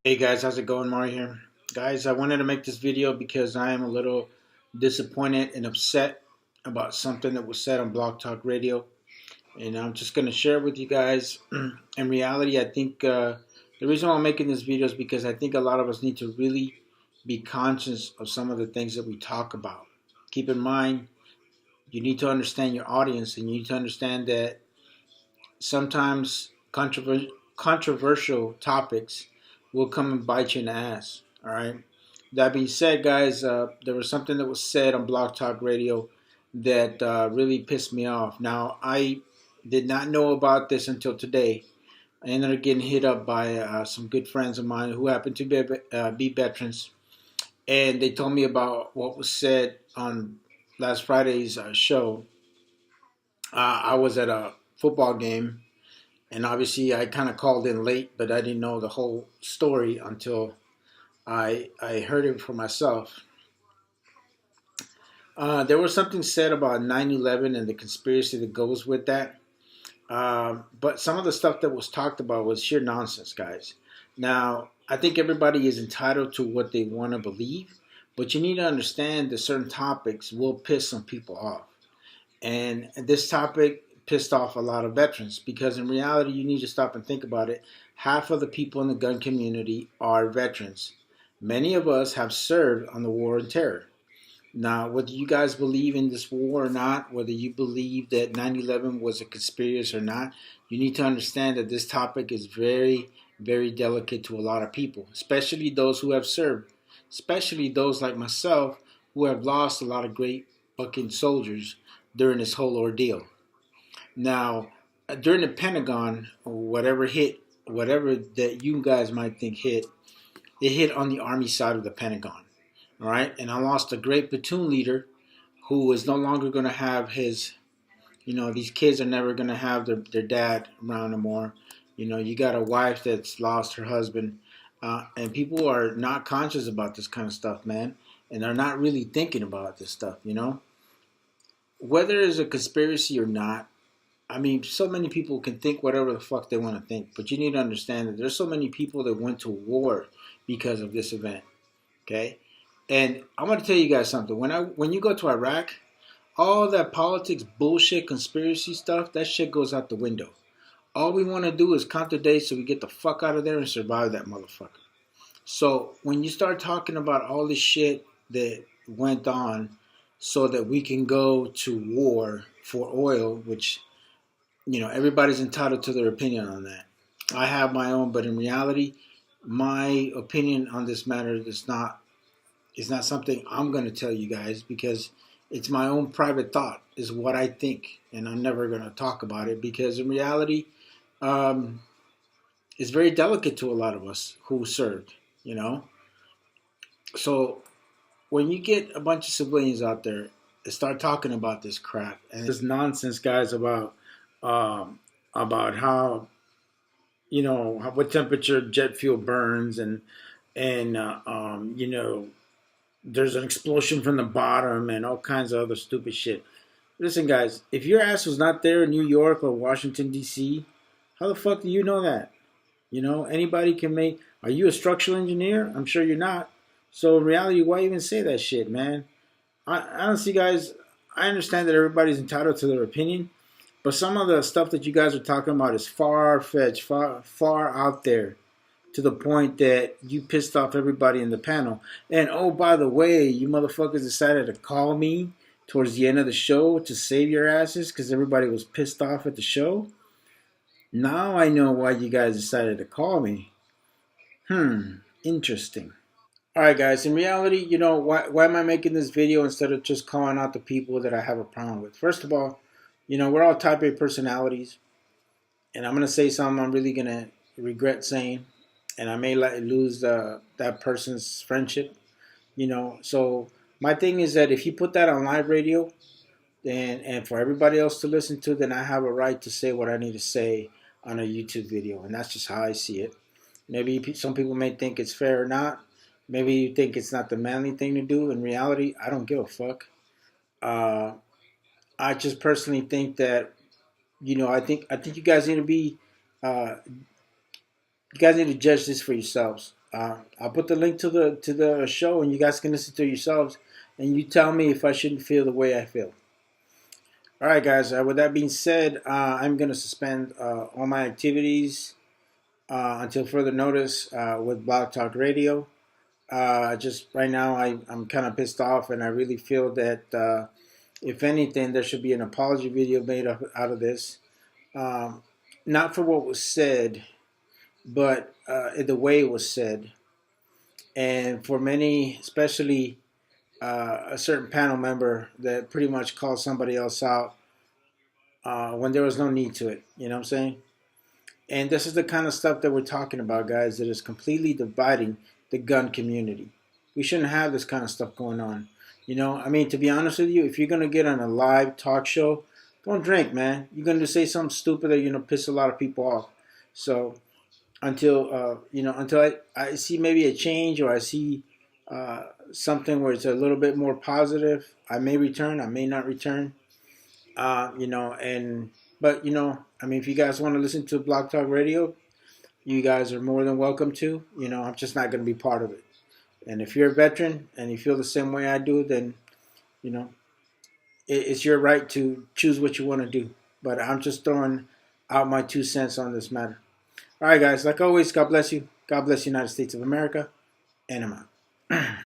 Hey guys, how's it going? Mario here. Guys, I wanted to make this video because I am a little disappointed and upset about something that was said on Blog Talk Radio. And I'm just going to share it with you guys. In reality, I think the reason why I'm making this video is because I think a lot of us need to really be conscious of some of the things that we talk about. Keep in mind, you need to understand your audience and you need to understand that sometimes controversial topics will come and bite you in the ass. All right. That being said, guys, there was something that was said on Blog Talk Radio that really pissed me off. Now, I did not know about this until today. I ended up getting hit up by some good friends of mine who happen to be veterans, and they told me about what was said on last Friday's show. I was at a football game, and obviously I kind of called in late, but I didn't know the whole story until I heard it for myself. There was something said about 9/11 and the conspiracy that goes with that. But some of the stuff that was talked about was sheer nonsense, guys. Now, I think everybody is entitled to what they want to believe, but you need to understand that certain topics will piss some people off. And this topic pissed off a lot of veterans because in reality, you need to stop and think about it. Half of the people in the gun community are veterans. Many of us have served on the war on terror. Now, whether you guys believe in this war or not, whether you believe that 9/11 was a conspiracy or not, you need to understand that this topic is very, very delicate to a lot of people, especially those who have served, especially those like myself who have lost a lot of great fucking soldiers during this whole ordeal. Now, during the Pentagon, whatever that you guys might think hit, it hit on the Army side of the Pentagon. All right, and I lost a great platoon leader who is no longer going to have his, these kids are never going to have their dad around anymore. You got a wife that's lost her husband, and people are not conscious about this kind of stuff, man, and they're not really thinking about this stuff. Whether it's a conspiracy or not, I mean, so many people can think whatever the fuck they want to think, but you need to understand that there's so many people that went to war because of this event. Okay, and I'm going to tell you guys something. When you go to Iraq, all that politics, bullshit, conspiracy stuff, that shit goes out the window. All we want to do is count the days so we get the fuck out of there and survive that motherfucker. So when you start talking about all this shit that went on so that we can go to war for oil, which everybody's entitled to their opinion on that. I have my own, but in reality, my opinion on this matter is not something I'm going to tell you guys because it's my own private thought, is what I think, and I'm never going to talk about it because in reality, um, it's very delicate to a lot of us who served. So when you get a bunch of civilians out there and start talking about this crap and this nonsense, guys, um, about how what temperature jet fuel burns and there's an explosion from the bottom and all kinds of other stupid shit. Listen, guys, if your ass was not there in New York or Washington, D.C., how the fuck do you know that? Anybody can make. Are you a structural engineer? I'm sure you're not. So in reality, why even say that shit, man? Honestly, guys, I understand that everybody's entitled to their opinion, but some of the stuff that you guys are talking about is far fetched, far, far out there to the point that you pissed off everybody in the panel. And oh, by the way, you motherfuckers decided to call me towards the end of the show to save your asses because everybody was pissed off at the show. Now I know why you guys decided to call me. Interesting. All right, guys. In reality, why am I making this video instead of just calling out the people that I have a problem with? First of all, we're all type A personalities, and I'm gonna say something I'm really gonna regret saying, and I may lose that person's friendship. So my thing is that if you put that on live radio, and for everybody else to listen to, then I have a right to say what I need to say on a YouTube video, and that's just how I see it. Maybe some people may think it's fair or not. Maybe you think it's not the manly thing to do. In reality, I don't give a fuck. Uh, I just personally think that I think you guys need to be uh, you guys need to judge this for yourselves. I'll put the link to the show, and you guys can listen to it yourselves, and you tell me if I shouldn't feel the way I feel. All right, guys. With that being said, I'm going to suspend all my activities until further notice with Blog Talk Radio. Just right now, I'm kind of pissed off, and I really feel that if anything, there should be an apology video made out of this. Um, Not for what was said, but the way it was said. And for many, especially a certain panel member that pretty much called somebody else out when there was no need to it. You know what I'm saying? And this is the kind of stuff that we're talking about, guys, that is completely dividing the gun community. We shouldn't have this kind of stuff going on. You know, I mean, to be honest with you, if you're going to get on a live talk show, don't drink, man. You're going to say something stupid that, piss a lot of people off. So until I see maybe a change, or I see something where it's a little bit more positive, I may return, I may not return. I mean, if you guys want to listen to Block Talk Radio, you guys are more than welcome to. I'm just not going to be part of it. And if you're a veteran and you feel the same way I do, then you know it's your right to choose what you want to do. But I'm just throwing out my 2 cents on this matter. All right, guys. Like always, God bless you. God bless the United States of America. And I'm out.